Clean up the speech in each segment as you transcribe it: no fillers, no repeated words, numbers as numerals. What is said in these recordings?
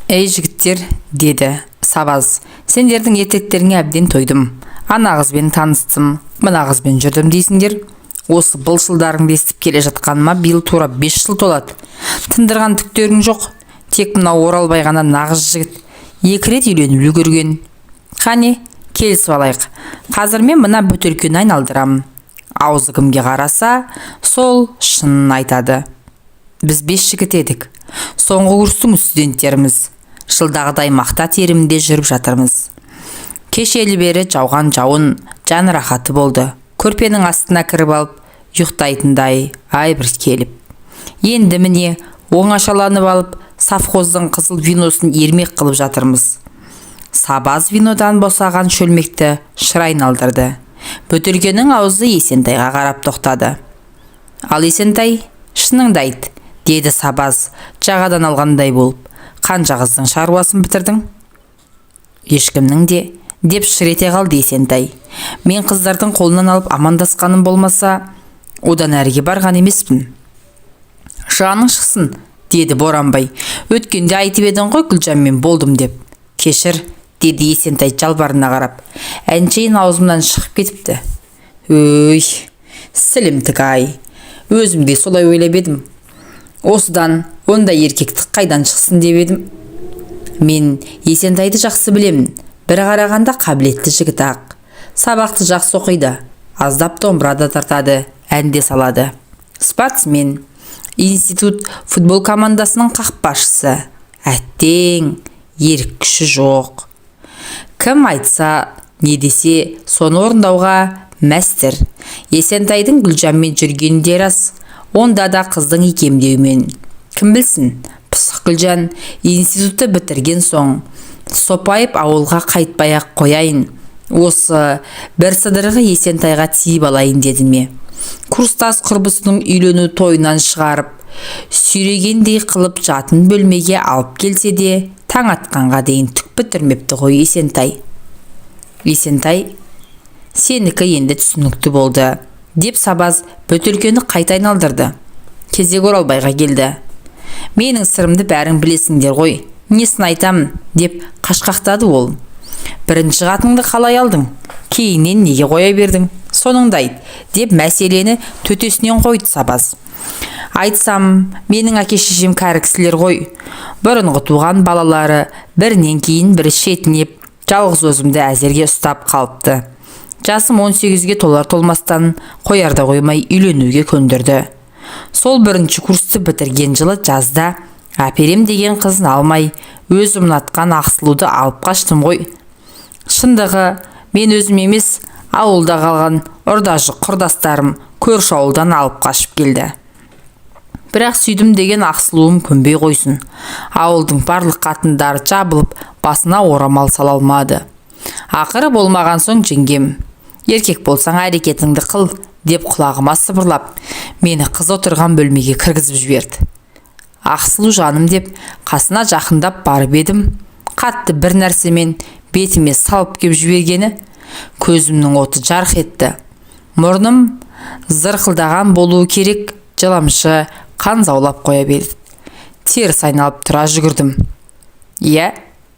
Ей жігіттер, деді Сабаз, сендердің ертектеріңе әбден тойдым. Ана қызбен таныстым, мына қызбен жүрдім дейсіңдер. Осы былшылдарыңды естіп келе жатқаныма биыл тура 5 жыл толады. Тындырған түктерің жоқ. Тек мына Оралбай ғана нағыз жігіт. 2 рет үйленіп үлгерген. Қане, келісіп алайық. Қазір мен мына бөтелкені айналдырамын. Аузы кімге қараса, сол шынын айтады. Біз 5 жігіт едік. Соңғы курстың студенттеріміз. Жылдағыдай мақта теримде жүріп жатырмыз. Кешелі бері жауған жауын жан рахаты болды. Көрпенің астына кіріп алып, ұйықтайтындай ай бір келіп. Енді міне оңашаланып алып, совхоздың қызыл виносын ермек қылып жатырмыз. Сабаз винодан босаған шөлмекті шыр айналдырды. Бөтелкенің аузы Есентайға қарап тоқтады. Ал Есентай, шыныңды айт, деді Сабаз жағадан алғандай болып. Қанша қыздың шаруасын бітірдің? Ешкімнің де, деп шыр ете қалды Есентай. Мен қыздардың қолынан алып амандасқаным болмаса, одан әріге барған емеспін. Жаның шықсын, деді Боранбай. Өткенде айтып едің ғой Гүлжанмен болдым деп. Кешір, деді Есентай жалбарына қарап. Әншейін аузымнан шығып кетіпті. Өй, сілімтік-ай. Өзім де солай ойлап едім. Осыдан ондай еркектік қайдан шықсын деп едім. Мен Есентайды жақсы білемін. Бір қарағанда қабілетті жігіт ақ. Сабақты жақсы оқиды. Аздап домбырада тартады, әнде салады. Спортсмен. Институт футбол командасының қақпашысы. Әттең, ерік күші жоқ. Кім айтса, не десе, соны орындауға мәстір. Есентайдың Гүлжанмен жүргенде рас. Онда да қыздың икемдеуімен. Кім білсін, пысық Гүлжан институтты бітірген соң сопайып ауылға қайтпай-ақ қояйын. Осы бір сыдырғы Есентайға тиіп алайын деді ме. Курстас құрбысының үйлену тойынан шығарып, сүйрегендей қылып жатын бөлмеге алып келсе де, таң атқанға дейін түк бітірмепті ғой Есентай. Есентай, сенікі енді түсінікті болды, деп Сабаз бөтелкені қайта айналдырды. Кезек Оралбайға келді. Менің сырымды бәрің білесіңдер ғой, несін айтамын, деп қашқақтады ол. Бірінші қатыңды қалай алдың? Кейіннен неге қоя бердің? Соныңды айт, деп мәселені төтесінен қойды Сабаз. Айтсам, менің әке-шешем кәрі кісілер ғой. Бұрынғы туған балалары бірінен кейін бірі шетінеп, жалғыз өзімді әзерге ұстап қалыпты. Жасым 18-ге толар-толмастан қоярда қоймай үйленуге көндірді. Сол бірінші курсты бітірген жылы жазда әперем деген қызын алмай, өзім ұнатқан Ақсылуды алып қаштым ғой. Шындығы, мен өзім емес, ауылда қалған ұрдажы құрдастарым көрші ауылдан алып қашып келді. Бірақ сүйдім деген Ақсылуым көнбей қойсын. Ауылдың барлық қатындары жабылып, басына орамал сала алмады. Ақыры болмаған соң жеңгем, еркек болсаң әрекетіңді қыл, деп құлағыма сыбырлап, мені қыз отырған бөлмеге кіргізіп жіберді. Ақсылу жаным деп қасына жақындап барып едім, қатты бір нәрсемен бетіме салып кеп жібергені, көзімнің оты жарқ етті. Мұрным зырқылдаған болуы керек, жыламшы қан заулап қоя берді. Теріс айналып тұра жүгірдім. Иә,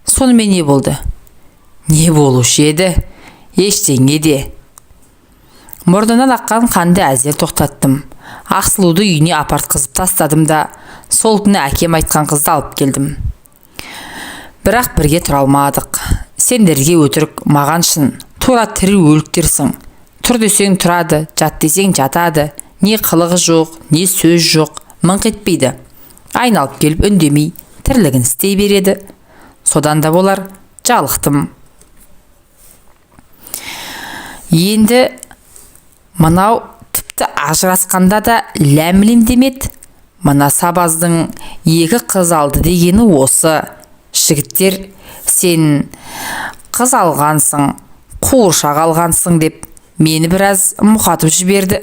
сонымен не болды? Не болушы еді? Ештеңе де. Мұрнынан аққан қанды әзер тоқтаттым. Ақсылуды үйіне апартқызып тастадым да, сол күні әкем айтқан қызды алып келдім. Бірақ бірге тұра алмадық. Сендерге өтірік, маған шын. Тура тірі өліктерсің. Тұр десең тұрады, жат десең жатады. Не қылығы жоқ, не сөз жоқ, мыңқ етпейді. Айналып келіп үндемей, тірлігін істей береді. Содан да болар, жалықтым. Енді мынау тіпті ажырасқанда да ләмілім демеді. Мына Сабаздың 2 қыз алды дегені осы. Жігіттер, сен қыз алғансың, қуыршақ алғансың деп мені біраз мұқатып жіберді,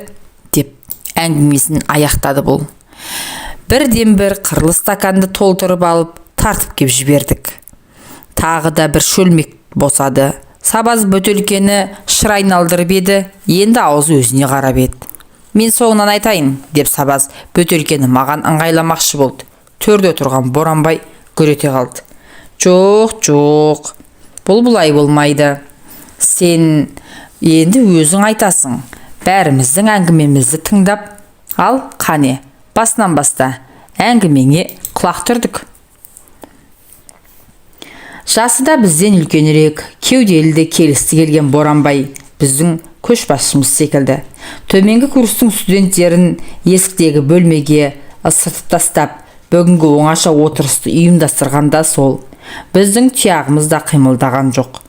деп әңгімесін аяқтады бұл. Бірден бір қырлы стаканды толтырып алып тартып кеп жібердік. Тағы да бір шөлмек босады. Сабаз бөтелкені шыр айналдырып еді, енді аузы өзіне қарап еді. Мен соңынан айтайын, деп Сабаз бөтелкені маған ыңғайламақшы болды. Төрде тұрған Боранбай гүр ете қалды. Жоқ, бұл бұлай болмайды. Сен енді өзің айтасың. Бәріміздің әңгімемізді тыңдап, ал қане, басынан баста әңгімеңе құлақ түрдік. Жасы да бізден үлкенірек, кеуделі де келісті келген Боранбай біздің көшбасшымыз секілді. Төменгі курстың студенттерін есіктегі бөлмеге ысыртып тастап, бүгінгі оңаша отырысты ұйымдастырғанда сол. Біздің тұяғымыз да қимылдаған жоқ.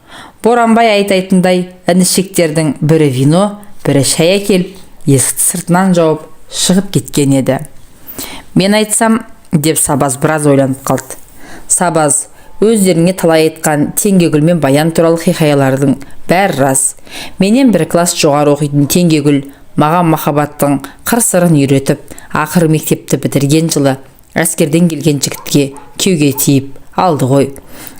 Боранбай айтатындай інішектердің бірі вино, бірі шай әкеліп, есікті сыртынан жауып шығып кеткен еді. Мен айтсам, деп Сабаз біраз ойланып қалды. Сабаз, өздеріңе талай айтқан Теңгегүл мен Баян туралы хикаялардың бәрі рас. Менен бір класс жоғары оқитын Теңгегүл маған махаббаттың қыр-сырын үйретіп, ақыры мектепті бітірген жылы әскерден келген жігітке кеуге тиіп алды ғой.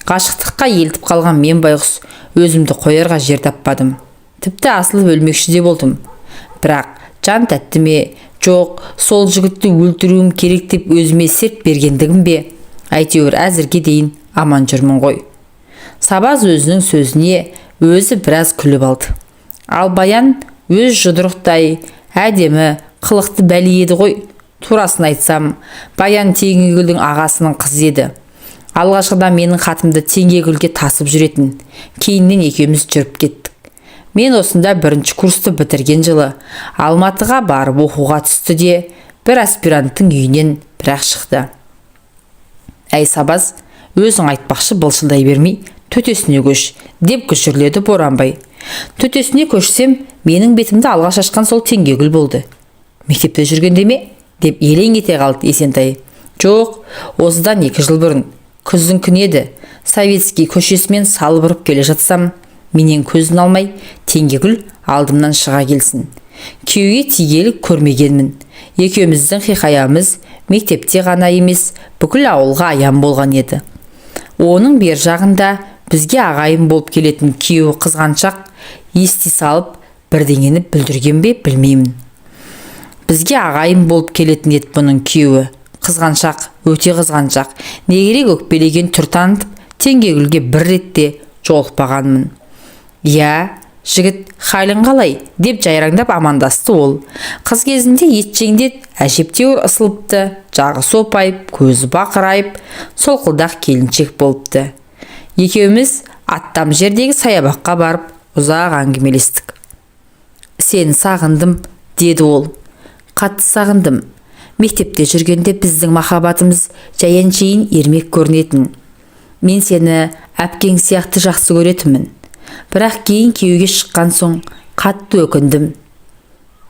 Ғашықтыққа елтіп қалған мен байғұс өзімді қоярға жер таппадым. Тіпті асылып өлмекші де болдым. Бірақ жан тәтті ме, жоқ, сол жігітті өлтіруім керек деп өзіме серт бергендігім бе? Әйтеуір әзірге дейін аман жүрмін ғой. Сабаз өзінің сөзіне өзі біраз күліп алды. Ал Баян өз жұдырықтай әдемі, қылықты бәле еді ғой. Турасын айтсам, Баян Теңгегүлдің ағасының қызы еді. Алғашқыда менің хатымды Теңгегүлге тасып жүретін. Кейіннен екеуміз жүріп кеттік. Мен осында бірінші курсты бітірген жылы Алматыға барып оқуға түсті де, бір аспиранттың үйінен бірақ шықты. Әй Сабаз, өзің айтпақшы былшылдай бермей, төтесіне көш, деп күшірледі Боранбай. Төтесіне көшсем, менің бетімді алғаш ашқан сол Теңгегүл болды. Мектепте жүргенде ме? Деп елең ете қалды Есентай. Жоқ, осыдан 2 жыл бұрын, күздің күні еді, Советский көшесімен салып ұрып келе жатсам, менен көзін алмай, Теңгегүл алдымнан шыға келсін. Күйеуге тигелі көрмегенмін. Екеуміздің хикаямыз мектепте ғана емес, бүкіл ауылға аян болған еді. Оның бер жағында бізге ағайын болып келетін күйеуі қызғаншақ ести салып, бірдеңені бүлдірген бе білмеймін. Бізге ағайын болып келетін ет бұның күйеуі. Қызғаншақ, өте қызғаншақ, негерек өкпелеген түр танытып, Теңгегүлге бір ретте жолықпағанмын. Я, жігіт, халің қалай? Деп жайраңдап амандасты ол. Қыз кезінде етжеңдет, әжептеуір ысылыпты, жағы сопайып, көзі бақырайып, солқылдақ келіншек болыпты. Екеуміз аттам жердегі саябаққа барып, ұзақ әңгімелестік. Сені сағындым, деді ол. Қатты сағындым. Мектепте жүргенде біздің махаббатымыз жайын-жайын ермек көрінетін. Мен сені әпкең сияқты жақсы көретінмін. Бірақ кейін күйеуге шыққан соң қатты өкіндім.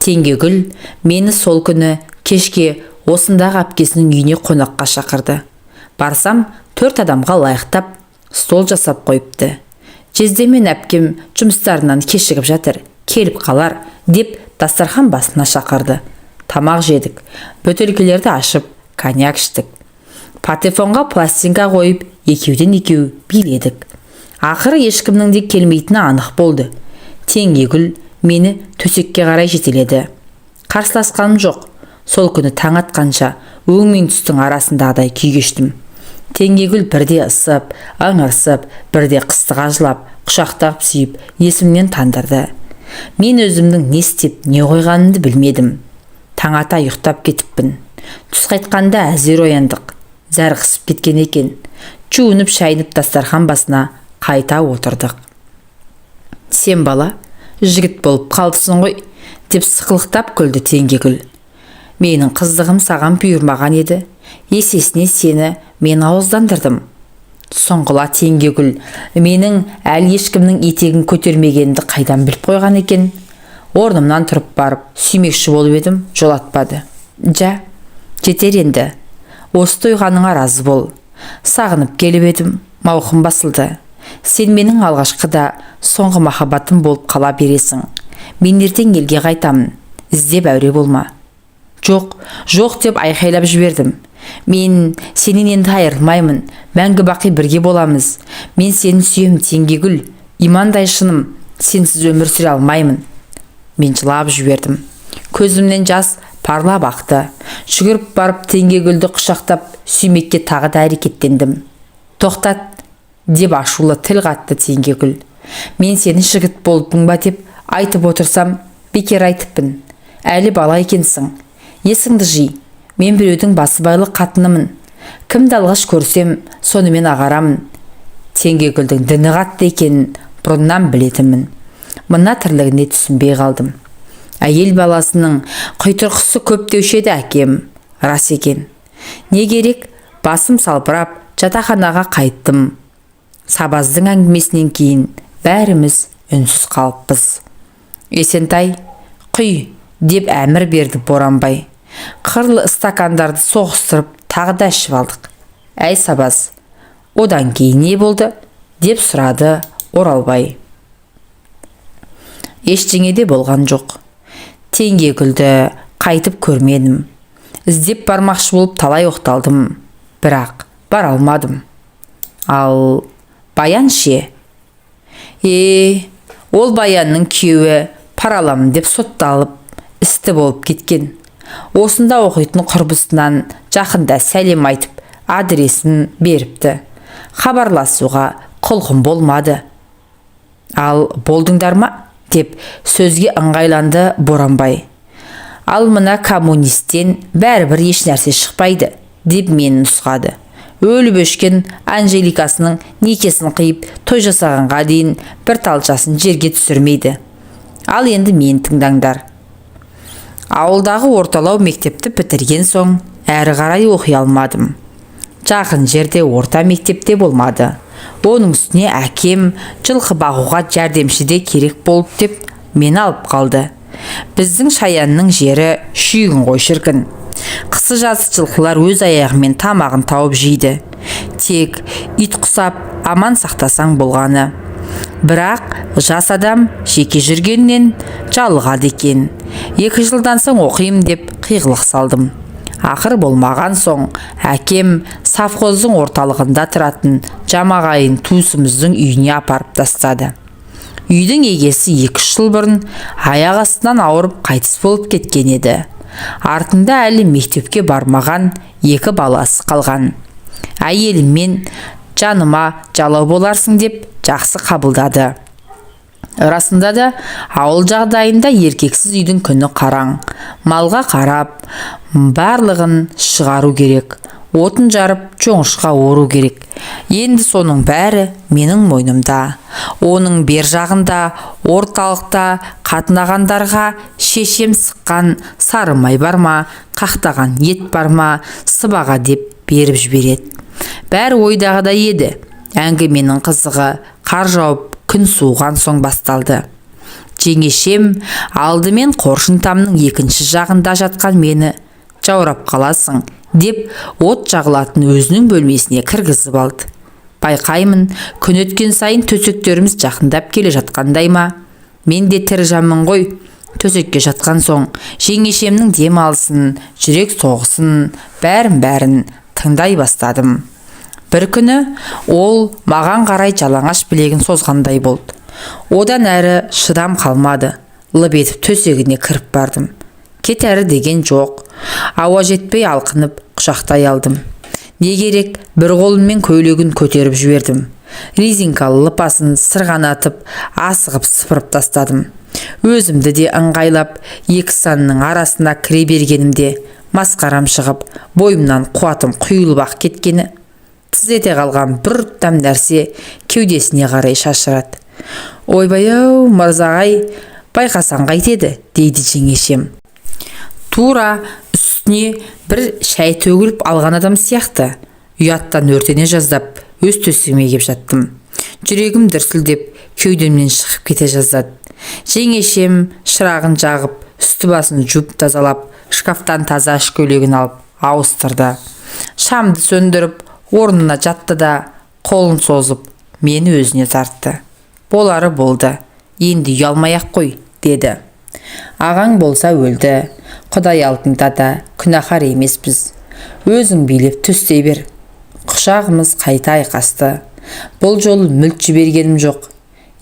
Теңгегүл мені сол күні кешке осындағы әпкесінің үйіне қонаққа шақырды. Барсам, 4 адамға лайықтап стол жасап қойыпты. Жездемен әпкем жұмыстарынан кешігіп жатыр, келіп қалар, деп дастархан басына шақырды. Тамақ жедік, бөтелкелерді ашып, коньяк іштік. Патефонға пластинка қойып, екеуден екеу биледік. Ақыры ешкімнің де келмейтіні анық болды. Теңгегүл мені төсекке қарай жетеледі. Қарсыласқаным жоқ. Сол күні таң атқанша өң мен түстің арасындағыдай күй кештім. Теңгегүл бірде ысып, аңырсып, бірде қыстыға жылап, құшақтап сүйіп, есімнен тандырды. Мен өзімнің не істеп, не қойғанымды білмедім. Таң ата ұйықтап кетіппін. Түс қайтқанда әзер ояндық. Зәрқысып кеткен екен. Жуынып шайынып дастархан басына қайта отырдық. Сен бала, жігіт болып қалдысың ғой, деп сықылықтап күлді Теңгегүл. Менің қыздығым саған бұйырмаған еді. Есесіне сені мен ауыздандырдым. Соңғыла Теңгегүл, менің әлі ешкімнің етегін көтермегенді қайдан біліп қойған екен. Орнымнан тұрып барып, сүймекші болып едім, жолатпады. Жа, жетер енді. Осы тойғаныңа разы бол. Сағынып келіп едім, мауқым басылды. Сен менің алғашқыда соңғы махаббатым болып қала бересің. Мен ертең елге қайтамын. Іздеп әуре болма. Жоқ, жоқ деп айқайлап жібердім. Мен сенен енді айырылмаймын. Мәңгі бақи бірге боламыз. Мен сені сүйем Теңгегүл. Имандай шыным. Сенсіз өмір сүре алмаймын. Мен жылап жібердім. Көзімнен жас парлап ақты. Жүгіріп барып Теңгегүлді құшақтап сүймекке тағы да әрекеттендім. Тоқтат, деп ашулы тіл қатты Теңгегүл. Мен сені жігіт болдың ба деп айтып отырсам, бекер айтыппын. Әлі бала екенсің. Есіңді жи. Мен біреудің басыбайлы қатынымын. Кімді алғаш көрсем, сонымен ағарамын. Теңгегүлдің діні қатты екенін бұрыннан білетінмін. Мына тірлігіне түсінбей қалдым. Әйел баласының құйтырқысы көп деуші еді әкем. Рас екен. Не керек? Басым салбырап, жатақханаға қайттым. Сабаздың әңгімесінен кейін бәріміз үнсіз қалыппыз. Есентай, құй, деп әмір берді Боранбай. Қырлы стакандарды соғыстырып, тағы да ішіп алдық. Әй Сабаз, одан кейін не болды? Деп сұрады Оралбай. Ештеңе де болған жоқ. Теңгегүлді қайтып көрмедім. Іздеп бармақшы болып талай оқталдым, бірақ бара алмадым. Ал Баян ше? Ол Баянның күйеуі параламын деп сотталып, істі болып кеткен. Осында оқитын құрбысынан жақында сәлем айтып, адресін беріпті. Хабарласуға құлқым болмады. Ал болдыңдар ма? Деп сөзге ыңғайланды Боранбай. Ал мына коммунистен бәрібір еш нәрсе шықпайды, деп мені нұсқады. Өліп өшкен Анжеликасының некесін қиып, той жасағанға дейін бір талшасын жерге түсірмейді. Ал енді мені тыңдаңдар. Ауылдағы орталау мектепті бітірген соң, әрі қарай оқи алмадым. Жақын жерде орта мектепте болмады. Оның үстіне әкем жылқы бағуға жәрдемші керек болып деп мені алып қалды. Біздің Шаянның жері шүйгін ғой шіркін. Қысы жазы жылқылар өз аяғымен тамағын тауып жейді. Тек ит құсап аман сақтасаң болғаны. Бірақ жас адам жеке жүргеннен жалығады екен. 2 жылдан соң оқимын деп қиғылық салдым. Ақыр болмаған соң әкем совхоздың орталығында тұратын жамағайын туысымыздың үйіне апарып тастады. Үйдің егесі 2 жыл бұрын аяқ астынан ауырып қайтыс болып кеткен еді. Артында әлі мектепке бармаған 2 баласы қалған. Әйеліммен жаныма жалау боларсың деп жақсы қабылдады. Расында да ауыл жағдайында еркексіз үйдің күні қараң. Малға қарап, барлығын шығару керек. Отын жарып, жоңышқа ору керек. Енді соның бәрі менің мойнымда. Оның бер жағында, орталықта қатынағандарға шешем сыққан сары май бар ма, қақтаған ет бар ма, сыбаға деп беріп жібереді. Бәрі ойдағыда еді. Әңгіменің қызығы қар жауып, күн суыған соң басталды. Жеңешем алдымен қоршын тамның екінші жағында жатқан мені жаурап қаласың деп от жағылатын өзінің бөлмесіне кіргізіп алды. Байқаймын, күн өткен сайын төсектеріміз жақындап келе жатқандай ма? Мен де тірі жанмын ғой. Төсекке жатқан соң жеңешемнің дем алсын, жүрек соғысын, бәрін тыңдай бастадым. Бір күні ол маған қарай жалаңаш білегін созғандай болды. Одан әрі шыдам қалмады. Лып етіп төсегіне кіріп бардым. Кетәрі деген жоқ. Ауа жетпей алқынып құшақтай алдым. Не керек, бір қолыммен көйлегін көтеріп жібердім. Резинкалы лыпасын сырғанатып, асығып сыпырып тастадым. Өзімді де ыңғайлап, 2 санның арасына кіре бергенімде масқарам шығып, бойымнан қуатым құйылып ақ кеткені. Тізете қалған бір ұттам нәрсе кеудесіне қарай шашырады. Ойбай-ау, мырзағай, байқасаң қайтеді, дейді жеңешем. Тура үстіне бір шай төгіліп алған адам сияқты. Ұяттан өртене жаздап, өз төсегіме кеп жаттым. Жүрегім дүрсілдеп, кеудемнен шығып кете жаздады. Жеңешем шырағын жағып, үсті басын жуып тазалап, шкафтан таза іш көйлегін алып ауыстырды. Шамды сөндіріп, орнына жатты да, қолын созып, мені өзіне тартты. Болары болды, енді ұялмай-ақ қой, деді. Ағаң болса өлді, Құдай алдында да күнәһар емеспіз. Өзің билеп төстей бер. Құшағымыз қайта айқасты. Бұл жолы мүлт жібергенім жоқ.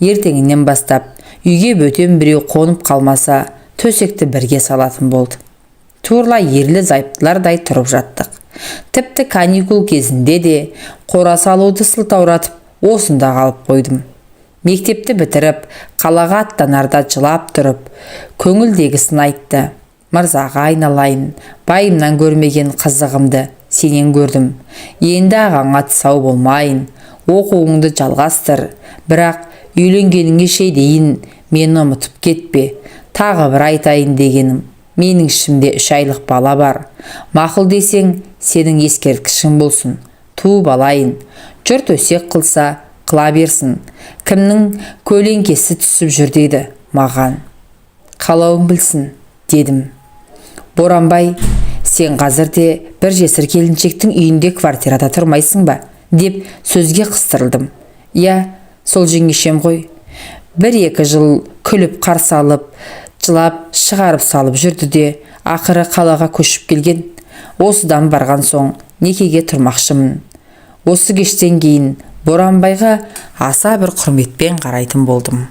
Ертеңінен бастап үйге бөтен біреу қонып қалмаса, төсекті бірге салатын болды. Турла ерлі зайыптылардай тұрып жаттық. Тіпті каникул кезінде де қора салуды сылтауратып, осында қалып қойдым. Мектепті бітіріп, қалаға аттанарда жылап тұрып, көңілдегісін айтты. Мырзаға айналайын, байымнан көрмеген қызығымды сенен көрдім. Енді ағаңа тұсау болмайын, оқуыңды жалғастыр, бірақ үйленгеніңе шейін мені ұмытып кетпе. Тағы бір айтайын дегенім, менің ішімде 3 айлық бала бар. Мақұл десең, сенің ескерткішің болсын, туып алайын. Жұрт өсек қылса, қыла берсін. Кімнің көлеңкесі түсіп жүр дейді маған. Қалауың білсін, дедім. Боранбай, сен қазірде бір жесір келіншектің үйінде квартирада тұрмайсың ба? Деп сөзге қыстырылдым. Я, сол жеңешем ғой. 1-2 жыл күліп қарсы алып, жылап шығарып салып жүрді де, ақыры қалаға көшіп келген. Осыдан барған соң некеге тұрмақшымын. Осы кештен кейін Боранбайға аса бір құрметпен қарайтын болдым.